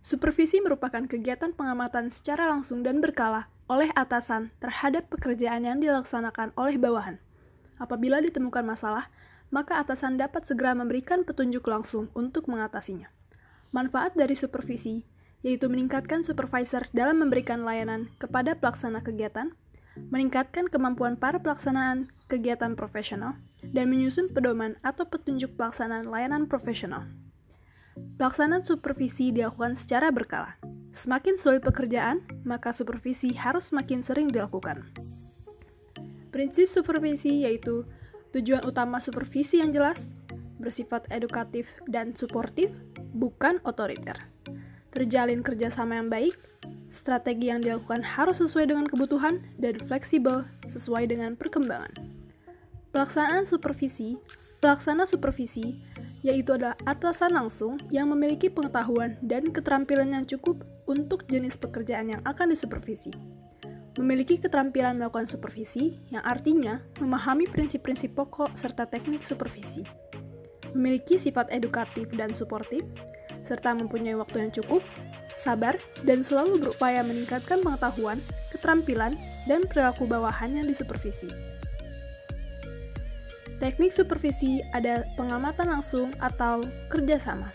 Supervisi merupakan kegiatan pengamatan secara langsung dan berkala oleh atasan terhadap pekerjaan yang dilaksanakan oleh bawahan. Apabila ditemukan masalah, maka atasan dapat segera memberikan petunjuk langsung untuk mengatasinya. Manfaat dari supervisi yaitu meningkatkan supervisor dalam memberikan layanan kepada pelaksana kegiatan, meningkatkan kemampuan para pelaksanaan kegiatan profesional, dan menyusun pedoman atau petunjuk pelaksanaan layanan profesional. Pelaksanaan supervisi dilakukan secara berkala. Semakin sulit pekerjaan, maka supervisi harus semakin sering dilakukan. Prinsip supervisi yaitu tujuan utama supervisi yang jelas, bersifat edukatif dan suportif, bukan otoriter. Terjalin kerjasama yang baik, strategi yang dilakukan harus sesuai dengan kebutuhan dan fleksibel sesuai dengan perkembangan. Pelaksana supervisi yaitu adalah atasan langsung yang memiliki pengetahuan dan keterampilan yang cukup untuk jenis pekerjaan yang akan disupervisi. Memiliki keterampilan melakukan supervisi yang artinya memahami prinsip-prinsip pokok serta teknik supervisi. Memiliki sifat edukatif dan suportif, serta mempunyai waktu yang cukup, sabar, dan selalu berupaya meningkatkan pengetahuan, keterampilan, dan perilaku bawahan yang disupervisi. Teknik supervisi ada pengamatan langsung atau kerjasama.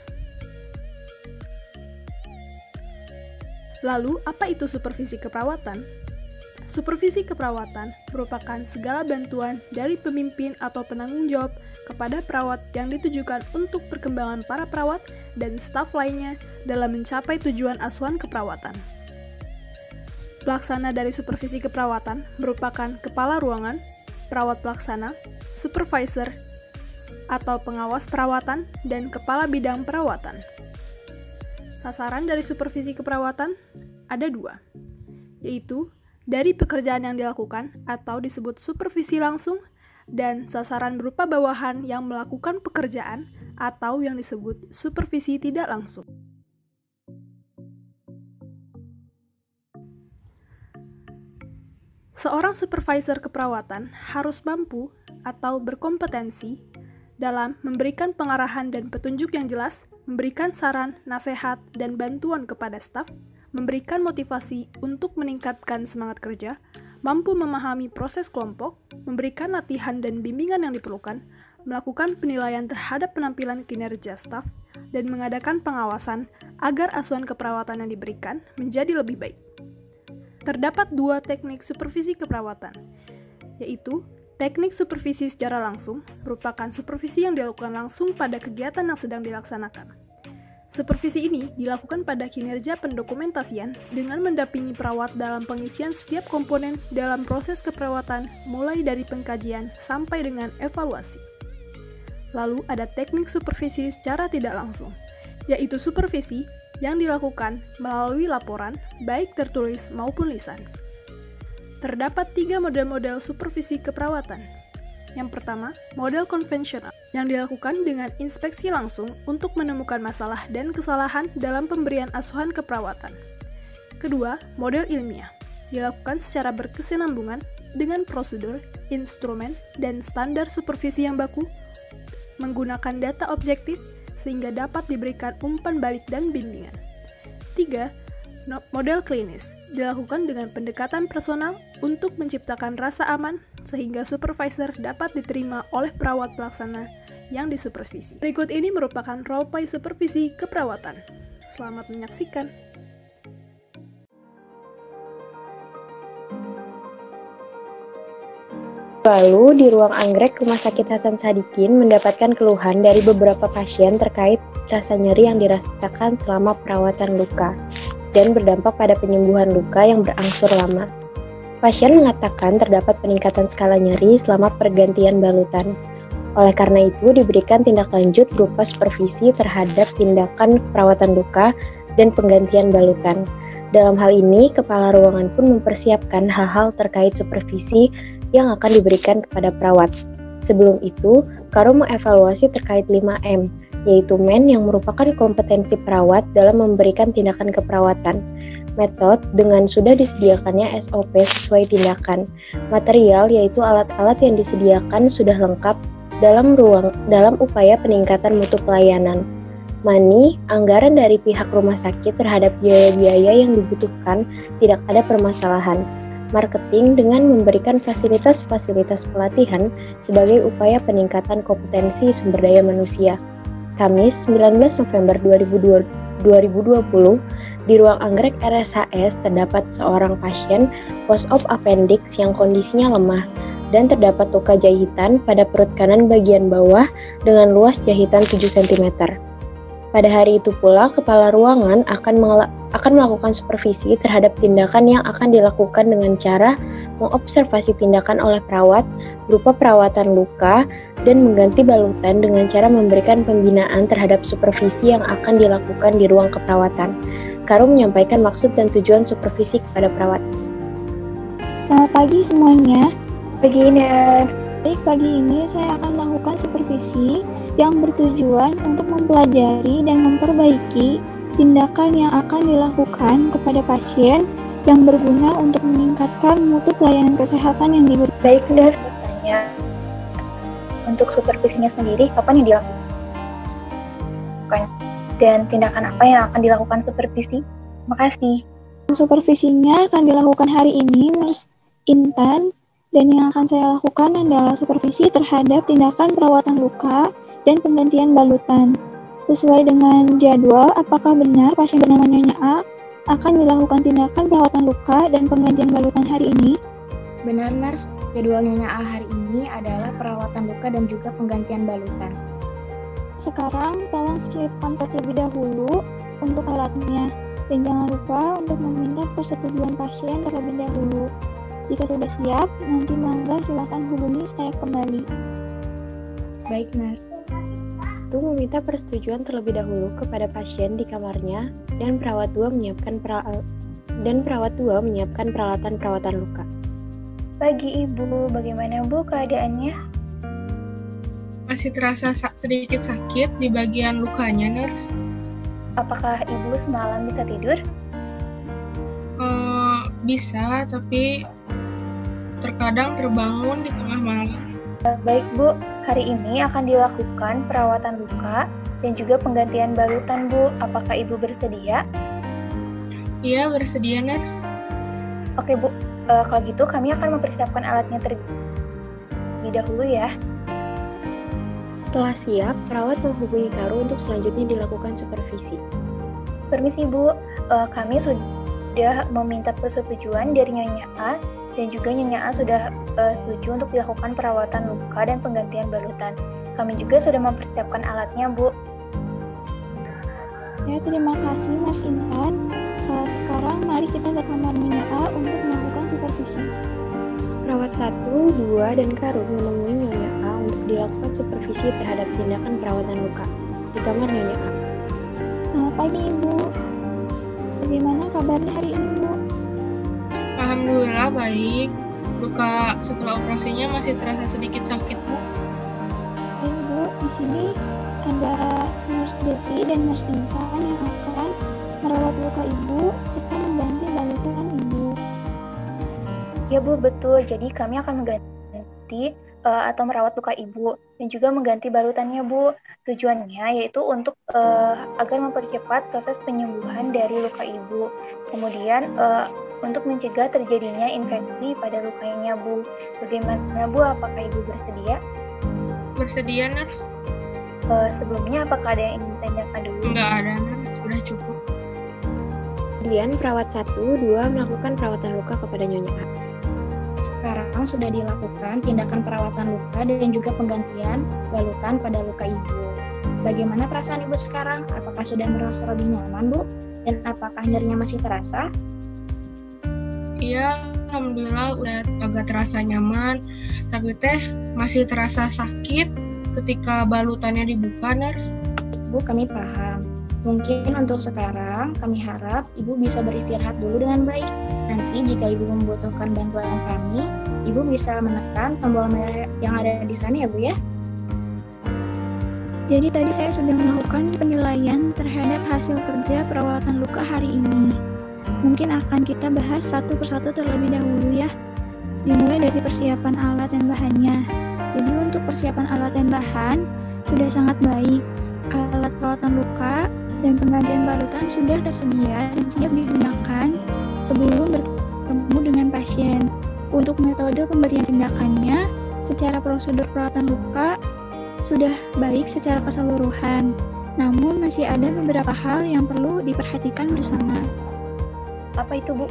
Lalu, apa itu supervisi keperawatan? Supervisi keperawatan merupakan segala bantuan dari pemimpin atau penanggung jawab kepada perawat yang ditujukan untuk perkembangan para perawat dan staf lainnya dalam mencapai tujuan asuhan keperawatan. Pelaksana dari supervisi keperawatan merupakan kepala ruangan, perawat pelaksana, supervisor, atau pengawas perawatan, dan kepala bidang perawatan. Sasaran dari supervisi keperawatan ada dua, yaitu dari pekerjaan yang dilakukan atau disebut supervisi langsung, dan sasaran berupa bawahan yang melakukan pekerjaan atau yang disebut supervisi tidak langsung. Seorang supervisor keperawatan harus mampu atau berkompetensi dalam memberikan pengarahan dan petunjuk yang jelas, memberikan saran, nasihat, dan bantuan kepada staf, memberikan motivasi untuk meningkatkan semangat kerja, mampu memahami proses kelompok, memberikan latihan dan bimbingan yang diperlukan, melakukan penilaian terhadap penampilan kinerja staf, dan mengadakan pengawasan agar asuhan keperawatan yang diberikan menjadi lebih baik. Terdapat dua teknik supervisi keperawatan, yaitu teknik supervisi secara langsung, merupakan supervisi yang dilakukan langsung pada kegiatan yang sedang dilaksanakan. Supervisi ini dilakukan pada kinerja pendokumentasian dengan mendampingi perawat dalam pengisian setiap komponen dalam proses keperawatan mulai dari pengkajian sampai dengan evaluasi. Lalu ada teknik supervisi secara tidak langsung, yaitu supervisi yang dilakukan melalui laporan, baik tertulis maupun lisan. Terdapat 3 model-model supervisi keperawatan. Yang pertama, model konvensional, yang dilakukan dengan inspeksi langsung untuk menemukan masalah dan kesalahan dalam pemberian asuhan keperawatan. Kedua, model ilmiah, dilakukan secara berkesinambungan dengan prosedur, instrumen, dan standar supervisi yang baku, menggunakan data objektif, sehingga dapat diberikan umpan balik dan bimbingan. 3. Model klinis, dilakukan dengan pendekatan personal untuk menciptakan rasa aman sehingga supervisor dapat diterima oleh perawat pelaksana yang disupervisi. Berikut ini merupakan role-play supervisi keperawatan. Selamat menyaksikan. Lalu, di ruang anggrek Rumah Sakit Hasan Sadikin mendapatkan keluhan dari beberapa pasien terkait rasa nyeri yang dirasakan selama perawatan luka dan berdampak pada penyembuhan luka yang berangsur lama. Pasien mengatakan terdapat peningkatan skala nyeri selama pergantian balutan. Oleh karena itu, diberikan tindak lanjut berupa supervisi terhadap tindakan perawatan luka dan penggantian balutan. Dalam hal ini, kepala ruangan pun mempersiapkan hal-hal terkait supervisi yang akan diberikan kepada perawat. Sebelum itu, Karo mengevaluasi terkait 5M, yaitu MEN yang merupakan kompetensi perawat dalam memberikan tindakan keperawatan. Metode dengan sudah disediakannya SOP sesuai tindakan. Material yaitu alat-alat yang disediakan sudah lengkap dalam upaya peningkatan mutu pelayanan. Money, anggaran dari pihak rumah sakit terhadap biaya-biaya yang dibutuhkan tidak ada permasalahan. Marketing dengan memberikan fasilitas-fasilitas pelatihan sebagai upaya peningkatan kompetensi sumber daya manusia. Kamis 19 November 2020, di ruang anggrek RSHS terdapat seorang pasien post-op appendix yang kondisinya lemah dan terdapat luka jahitan pada perut kanan bagian bawah dengan luas jahitan 7 cm. Pada hari itu pula, kepala ruangan akan melakukan supervisi terhadap tindakan yang akan dilakukan dengan cara mengobservasi tindakan oleh perawat berupa perawatan luka dan mengganti balutan dengan cara memberikan pembinaan terhadap supervisi yang akan dilakukan di ruang keperawatan. Karum menyampaikan maksud dan tujuan supervisi kepada perawat. Selamat pagi semuanya. Pagi Nurse. Baik, pagi ini saya akan melakukan supervisi yang bertujuan untuk mempelajari dan memperbaiki tindakan yang akan dilakukan kepada pasien yang berguna untuk meningkatkan mutu pelayanan kesehatan yang diberikan. Baik, Nurse, bertanya. Untuk supervisinya sendiri, kapan yang dilakukan? Dan tindakan apa yang akan dilakukan supervisi? Makasih. Supervisinya akan dilakukan hari ini, Nurse Intan. Dan yang akan saya lakukan adalah supervisi terhadap tindakan perawatan luka dan penggantian balutan. Sesuai dengan jadwal, apakah benar pasien bernama Nyonya A akan dilakukan tindakan perawatan luka dan penggantian balutan hari ini? Benar, Nurse. Jadwal Nyonya A hari ini adalah perawatan luka dan juga penggantian balutan. Sekarang, tolong siapkan terlebih dahulu untuk alatnya. Dan jangan lupa untuk meminta persetujuan pasien terlebih dahulu. Jika sudah siap, nanti mangga silakan hubungi saya kembali. Baik, Nurse. Itu meminta persetujuan terlebih dahulu kepada pasien di kamarnya dan perawat 2 menyiapkan peralatan perawatan luka. Pagi Ibu, bagaimana Bu keadaannya? Masih terasa sedikit sakit di bagian lukanya, Nurse. Apakah Ibu semalam bisa tidur? Bisa, tapi terkadang terbangun di tengah malam. Baik Bu, hari ini akan dilakukan perawatan luka dan juga penggantian balutan Bu. Apakah Ibu bersedia? Iya, bersedia, Nurse. Oke Bu, kalau gitu kami akan mempersiapkan alatnya terlebih dahulu ya. Setelah siap, perawat menghubungi Karu untuk selanjutnya dilakukan supervisi. Permisi Bu, kami sudah meminta persetujuan dari Nyonya A dan juga Nyonya A sudah setuju untuk dilakukan perawatan luka dan penggantian balutan. Kami juga sudah mempersiapkan alatnya, Bu. Ya, terima kasih, Nurse Intan. Sekarang mari kita ke kamar Nyonya A untuk melakukan supervisi. Perawat 1, 2, dan Karum menemui Nyonya A untuk dilakukan supervisi terhadap tindakan perawatan luka di kamar Nyonya A. Selamat pagi, Ibu. Bagaimana kabarnya hari ini, Bu? Alhamdulillah baik. Luka setelah operasinya masih terasa sedikit sakit, Bu. Baik, Bu. Di sini ada Nurse Devi dan Nurse Intan yang akan merawat luka Ibu serta mengganti balutan Ibu. Ya Bu, betul. Jadi kami akan mengganti atau merawat luka Ibu dan juga mengganti balutannya Bu. Tujuannya yaitu untuk agar mempercepat proses penyembuhan dari luka Ibu. Kemudian untuk mencegah terjadinya infeksi pada lukanya Bu. Bagaimana Bu, apakah Ibu bersedia? Bersedia, Nurse? Sebelumnya apakah ada yang ingin ditanyakan dulu? Enggak ada, Nurse. Sudah cukup. Kemudian perawat 1, 2 melakukan perawatan luka kepada Nyonya A. Sekarang sudah dilakukan tindakan perawatan luka dan juga penggantian balutan pada luka Ibu. Bagaimana perasaan Ibu sekarang? Apakah sudah merasa lebih nyaman, Bu? Dan apakah nyerinya masih terasa? Iya, alhamdulillah udah agak terasa nyaman. Tapi masih terasa sakit ketika balutannya dibuka, Nurse. Bu, kami paham. Mungkin untuk sekarang, kami harap Ibu bisa beristirahat dulu dengan baik. Nanti jika Ibu membutuhkan bantuan kami, Ibu bisa menekan tombol merah yang ada di sana ya Bu ya. Jadi tadi saya sudah melakukan penilaian terhadap hasil kerja perawatan luka hari ini. Mungkin akan kita bahas satu persatu terlebih dahulu ya. Dimulai dari persiapan alat dan bahannya. Jadi untuk persiapan alat dan bahan sudah sangat baik. Alat perawatan luka dan penggantian balutan sudah tersedia dan siap digunakan sebelum bertemu dengan pasien. Untuk metode pemberian tindakannya, secara prosedur perawatan luka sudah baik secara keseluruhan, namun masih ada beberapa hal yang perlu diperhatikan bersama. Apa itu, Bu?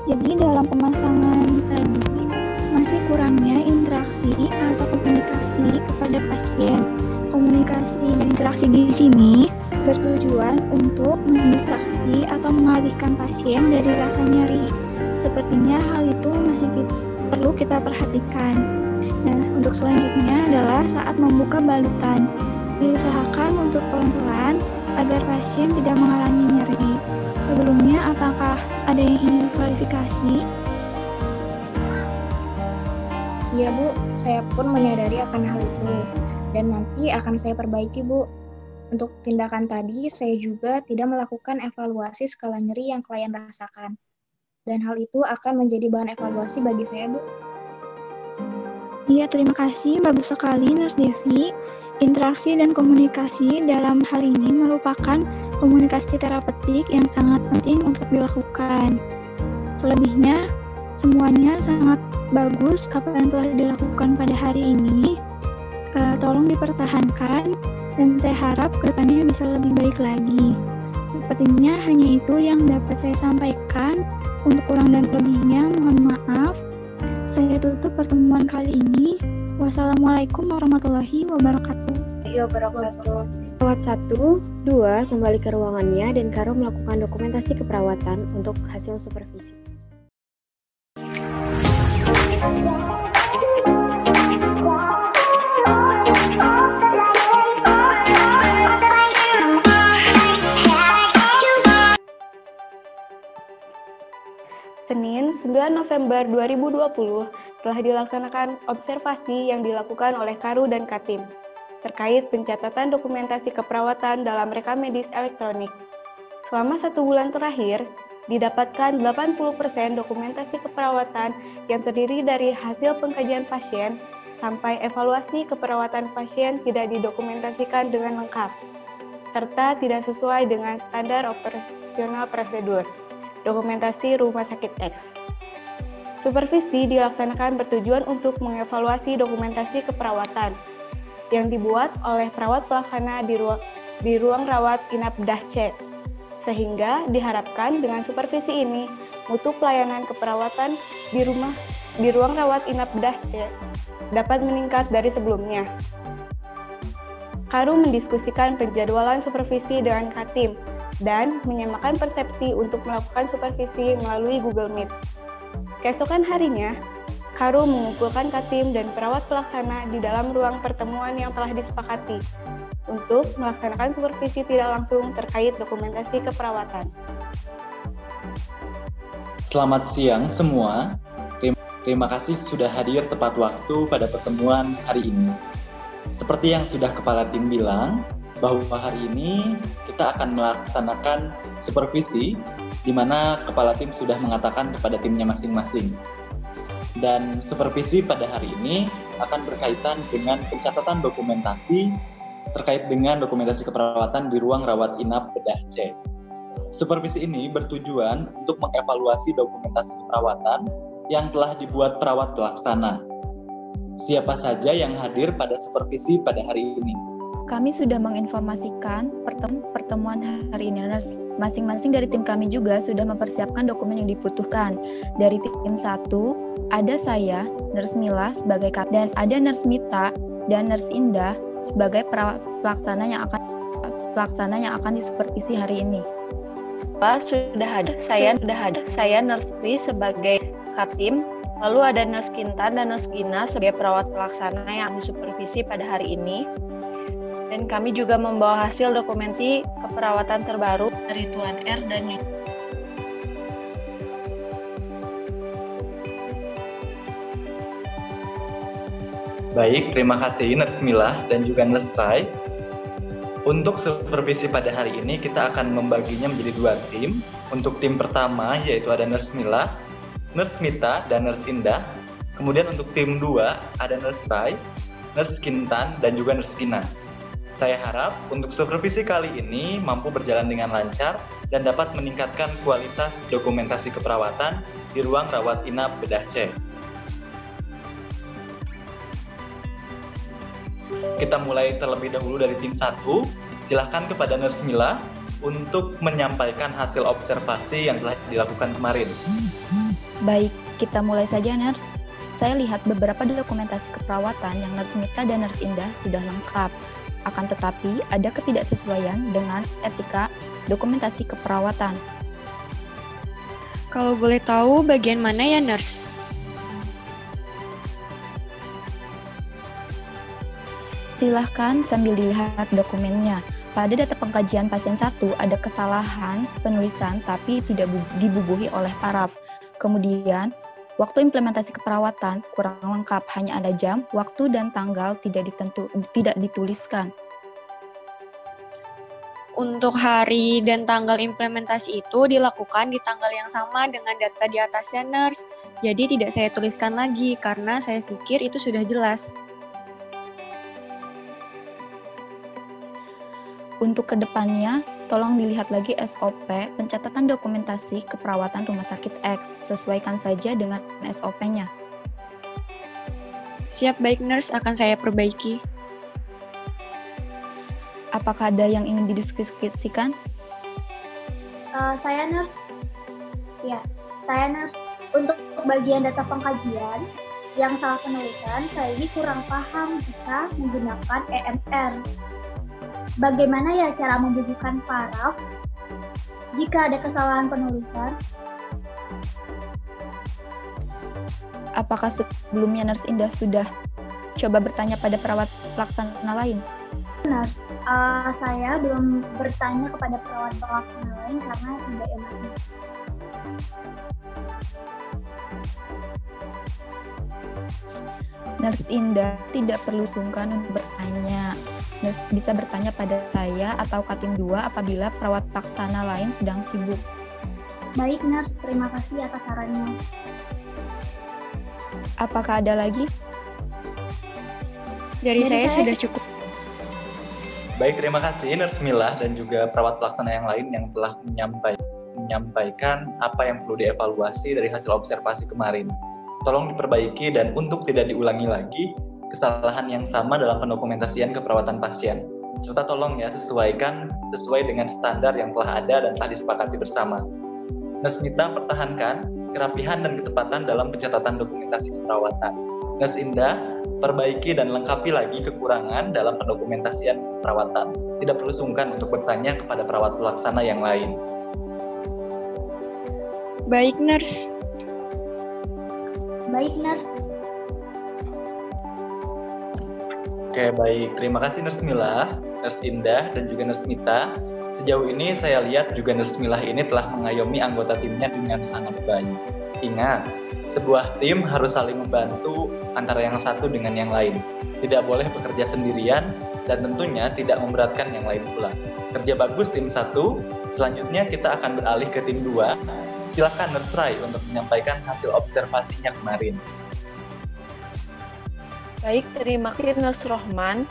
Jadi dalam pemasangan tadi masih kurangnya interaksi atau komunikasi kepada pasien. Komunikasi dan interaksi di sini bertujuan untuk mendistraksi atau mengalihkan pasien dari rasa nyeri. Sepertinya hal itu masih perlu kita perhatikan. Nah, untuk selanjutnya adalah saat membuka balutan. Diusahakan untuk pelan-pelan agar pasien tidak mengalami nyeri. Sebelumnya, apakah ada yang ingin klarifikasi? Iya Bu, saya pun menyadari akan hal itu. Dan nanti akan saya perbaiki, Bu. Untuk tindakan tadi, saya juga tidak melakukan evaluasi skala nyeri yang klien rasakan. Dan hal itu akan menjadi bahan evaluasi bagi saya, Bu. Iya, terima kasih. Bagus sekali, Nurse Devi. Interaksi dan komunikasi dalam hal ini merupakan komunikasi terapeutik yang sangat penting untuk dilakukan. Selebihnya, semuanya sangat bagus apa yang telah dilakukan pada hari ini. Tolong dipertahankan dan saya harap kedepannya bisa lebih baik lagi. Sepertinya hanya itu yang dapat saya sampaikan. Untuk kurang dan lebihnya mohon maaf. Saya tutup pertemuan kali ini. Wassalamualaikum warahmatullahi wabarakatuh. Iya, wabarakatuh. Perawat 1, 2 kembali ke ruangannya dan Karo melakukan dokumentasi keperawatan untuk hasil supervisi. Senin, 9 November 2020, telah dilaksanakan observasi yang dilakukan oleh Karu dan Katim terkait pencatatan dokumentasi keperawatan dalam rekam medis elektronik. Selama 1 bulan terakhir, didapatkan 80% dokumentasi keperawatan yang terdiri dari hasil pengkajian pasien sampai evaluasi keperawatan pasien tidak didokumentasikan dengan lengkap, serta tidak sesuai dengan standar operasional prosedur dokumentasi Rumah Sakit X. Supervisi dilaksanakan bertujuan untuk mengevaluasi dokumentasi keperawatan yang dibuat oleh perawat pelaksana di ruang rawat inap bedah C, sehingga diharapkan dengan supervisi ini mutu pelayanan keperawatan di ruang rawat inap bedah C dapat meningkat dari sebelumnya. Karu mendiskusikan penjadwalan supervisi dengan Katim dan menyamakan persepsi untuk melakukan supervisi melalui Google Meet. Keesokan harinya, Karu mengumpulkan Katim dan perawat pelaksana di dalam ruang pertemuan yang telah disepakati untuk melaksanakan supervisi tidak langsung terkait dokumentasi keperawatan. Selamat siang semua. Terima kasih sudah hadir tepat waktu pada pertemuan hari ini. Seperti yang sudah Kepala Tim bilang, bahwa hari ini kita akan melaksanakan supervisi di mana Kepala Tim sudah mengatakan kepada timnya masing-masing. Dan supervisi pada hari ini akan berkaitan dengan pencatatan dokumentasi terkait dengan dokumentasi keperawatan di ruang rawat inap bedah C. Supervisi ini bertujuan untuk mengevaluasi dokumentasi keperawatan yang telah dibuat perawat pelaksana. Siapa saja yang hadir pada supervisi pada hari ini? Kami sudah menginformasikan pertemuan hari ini. Masing-masing dari tim kami juga sudah mempersiapkan dokumen yang dibutuhkan. Dari tim 1, ada saya, Nurse Mila sebagai kat, dan ada Nurse Mita dan Nurse Indah sebagai pelaksana yang akan disupervisi hari ini. Saya Nurse Tri sebagai Katim, lalu ada Nurse Kintan dan Nurse Gina sebagai perawat pelaksana yang disupervisi pada hari ini. Dan kami juga membawa hasil dokumentasi keperawatan terbaru dari Tuan R dan Nyonya. Baik, terima kasih Nurse Mila dan juga Nurse Trai. Untuk supervisi pada hari ini kita akan membaginya menjadi 2 tim. Untuk tim pertama yaitu ada Nurse Mila, Nurse Mita, dan Nurse Indah. Kemudian untuk tim 2 ada Nurse Trai, Nurse Kintan, dan juga Nurse Gina. Saya harap untuk supervisi kali ini mampu berjalan dengan lancar dan dapat meningkatkan kualitas dokumentasi keperawatan di ruang rawat inap bedah C. Kita mulai terlebih dahulu dari tim 1. Silahkan kepada Nurse Mila untuk menyampaikan hasil observasi yang telah dilakukan kemarin. Baik, kita mulai saja, Nurse. Saya lihat beberapa dokumentasi keperawatan yang Nurse Mita dan Nurse Indah sudah lengkap. Akan tetapi, ada ketidaksesuaian dengan etika dokumentasi keperawatan. Kalau boleh tahu bagian mana ya, Nurse? Silahkan sambil dilihat dokumennya. Pada data pengkajian pasien 1 ada kesalahan penulisan tapi tidak dibubuhi oleh paraf. Kemudian, waktu implementasi keperawatan kurang lengkap, hanya ada jam, waktu, dan tanggal tidak dituliskan. Untuk hari dan tanggal implementasi itu dilakukan di tanggal yang sama dengan data di atasnya, Nurse. Jadi tidak saya tuliskan lagi karena saya pikir itu sudah jelas. Untuk kedepannya, tolong dilihat lagi SOP pencatatan dokumentasi keperawatan Rumah Sakit X. Sesuaikan saja dengan SOP-nya. Siap, baik Nurse, akan saya perbaiki. Apakah ada yang ingin didiskusikan? Saya Nurse. Ya, saya Nurse. Untuk bagian data pengkajian, yang salah penulisan, saya ini kurang paham jika menggunakan EMR. Bagaimana ya cara membubuhkan paraf jika ada kesalahan penulisan? Apakah sebelumnya Nurse Indah sudah coba bertanya pada perawat pelaksana lain? Nurse, saya belum bertanya kepada perawat pelaksana lain karena tidak enak. Nurse Indah tidak perlu sungkan untuk bertanya. Nurse bisa bertanya pada saya atau Katim 2 apabila perawat pelaksana lain sedang sibuk. Baik Nurse, terima kasih atas sarannya. Apakah ada lagi? Dari saya sudah cukup. Baik, terima kasih Nurse Mila dan juga perawat pelaksana yang lain yang telah menyampaikan apa yang perlu dievaluasi dari hasil observasi kemarin. Tolong diperbaiki dan untuk tidak diulangi lagi kesalahan yang sama dalam pendokumentasian keperawatan pasien. Serta tolong ya sesuaikan sesuai dengan standar yang telah ada dan telah disepakati bersama. Nurse Mita pertahankan kerapihan dan ketepatan dalam pencatatan dokumentasi keperawatan. Nurse Indah perbaiki dan lengkapi lagi kekurangan dalam pendokumentasian keperawatan. Tidak perlu sungkan untuk bertanya kepada perawat pelaksana yang lain. Baik Nurse. Baik Nurse. Oke, baik. Terima kasih Nurse Mila, Nurse Indah, dan juga Nurse Mita. Sejauh ini saya lihat juga Nurse Mila ini telah mengayomi anggota timnya dengan sangat baik. Ingat, sebuah tim harus saling membantu antara yang satu dengan yang lain. Tidak boleh bekerja sendirian dan tentunya tidak memberatkan yang lain pula. Kerja bagus tim 1, selanjutnya kita akan beralih ke tim 2. Silakan Nurse Rai untuk menyampaikan hasil observasinya kemarin. Baik, terima kasih Nurse Rohman.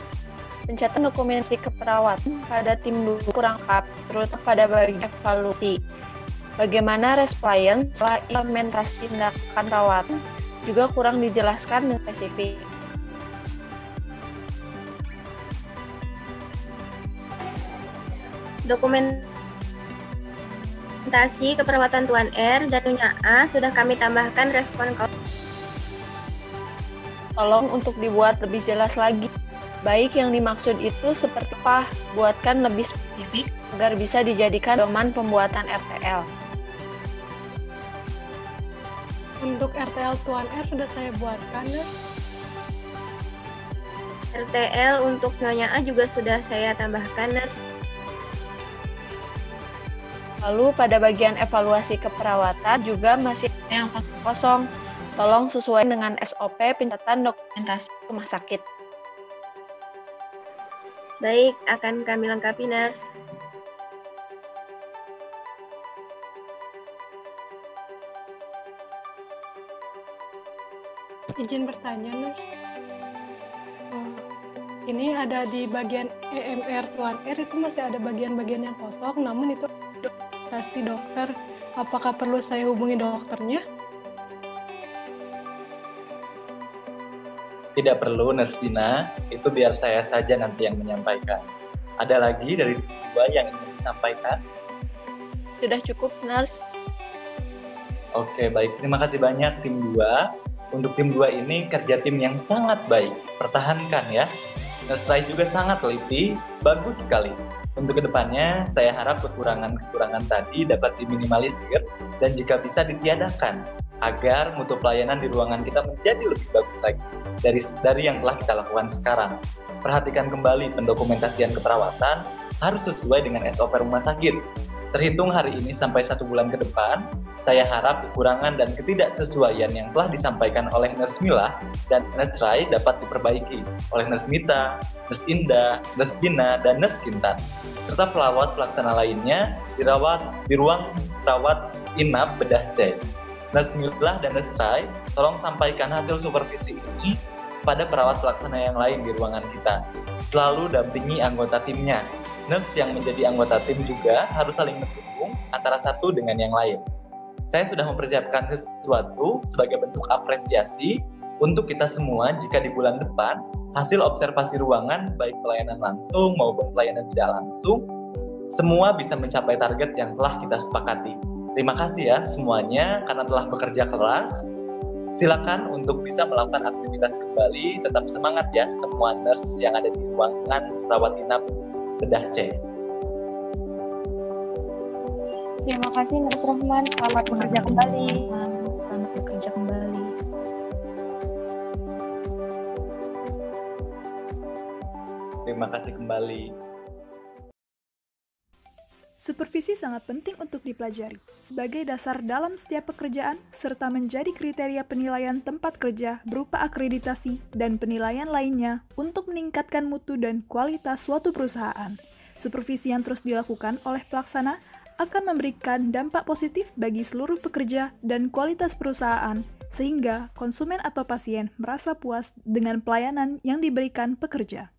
Pencatatan dokumentasi keperawatan pada tim 2 kurang lengkap, terutama pada bagian evaluasi. Bagaimana respon setelah implementasi tindakan perawatan juga kurang dijelaskan dan spesifik. Dokumentasi keperawatan Tuan R dan Nyonya A sudah kami tambahkan respon. Tolong untuk dibuat lebih jelas lagi. Baik yang dimaksud itu seperti apa, buatkan lebih spesifik agar bisa dijadikan pedoman pembuatan RTL. Untuk RTL Tuan R sudah saya buatkan, ya. RTL untuk Nyonya A juga sudah saya tambahkan, Nurse. Lalu pada bagian evaluasi keperawatan juga masih ada yang kosong. Tolong sesuai dengan SOP pencatatan dokumentasi rumah sakit. Baik, akan kami lengkapi, Nurse. Izin bertanya, Nurse. ini ada di bagian EMR Tuan R itu masih ada bagian-bagian yang kosong, namun itu konsultasi dokter. Apakah perlu saya hubungi dokternya? Tidak perlu, Nurse Dina. Itu biar saya saja nanti yang menyampaikan. Ada lagi dari tim 2 yang ingin disampaikan? Sudah cukup, Nurse. Oke, baik. Terima kasih banyak tim 2. Untuk tim 2 ini kerja tim yang sangat baik. Pertahankan ya. Nurse Rai juga sangat teliti. Bagus sekali. Untuk kedepannya, saya harap kekurangan-kekurangan tadi dapat diminimalisir dan jika bisa ditiadakan agar mutu pelayanan di ruangan kita menjadi lebih bagus lagi dari yang telah kita lakukan sekarang. Perhatikan kembali pendokumentasian keperawatan harus sesuai dengan SOP rumah sakit. Terhitung hari ini sampai 1 bulan ke depan, saya harap kekurangan dan ketidaksesuaian yang telah disampaikan oleh Nurse Mila dan Nurse Rai dapat diperbaiki oleh Nurse Mita, Nurse Indah, Nurse Gina, dan Nurse Kintan, serta pelawat pelaksana lainnya dirawat di ruang rawat inap bedah C. Nurse Mila dan Nurse Rai, tolong sampaikan hasil supervisi ini pada perawat pelaksana yang lain di ruangan kita. Selalu dampingi anggota timnya. Nurse yang menjadi anggota tim juga harus saling mendukung antara satu dengan yang lain. Saya sudah mempersiapkan sesuatu sebagai bentuk apresiasi untuk kita semua jika di bulan depan hasil observasi ruangan baik pelayanan langsung maupun pelayanan tidak langsung semua bisa mencapai target yang telah kita sepakati. Terima kasih ya semuanya karena telah bekerja keras. Silakan untuk bisa melakukan aktivitas kembali. Tetap semangat ya semua nurse yang ada di ruangan rawat inap bedah C. Terima kasih Nurse Rohman, selamat bekerja kembali. Selamat bekerja kembali. Terima kasih kembali. Supervisi sangat penting untuk dipelajari sebagai dasar dalam setiap pekerjaan serta menjadi kriteria penilaian tempat kerja berupa akreditasi dan penilaian lainnya untuk meningkatkan mutu dan kualitas suatu perusahaan. Supervisi yang terus dilakukan oleh pelaksana akan memberikan dampak positif bagi seluruh pekerja dan kualitas perusahaan, sehingga konsumen atau pasien merasa puas dengan pelayanan yang diberikan pekerja.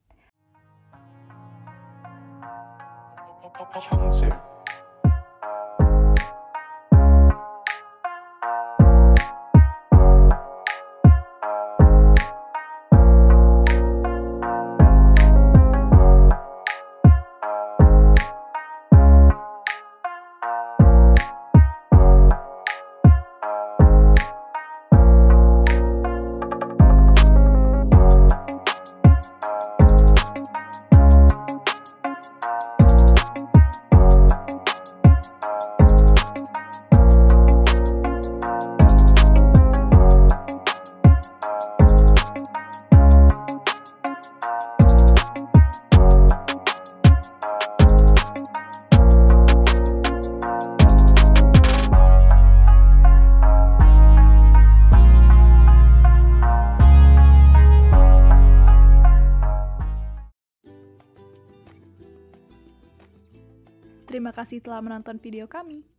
Terima kasih telah menonton video kami.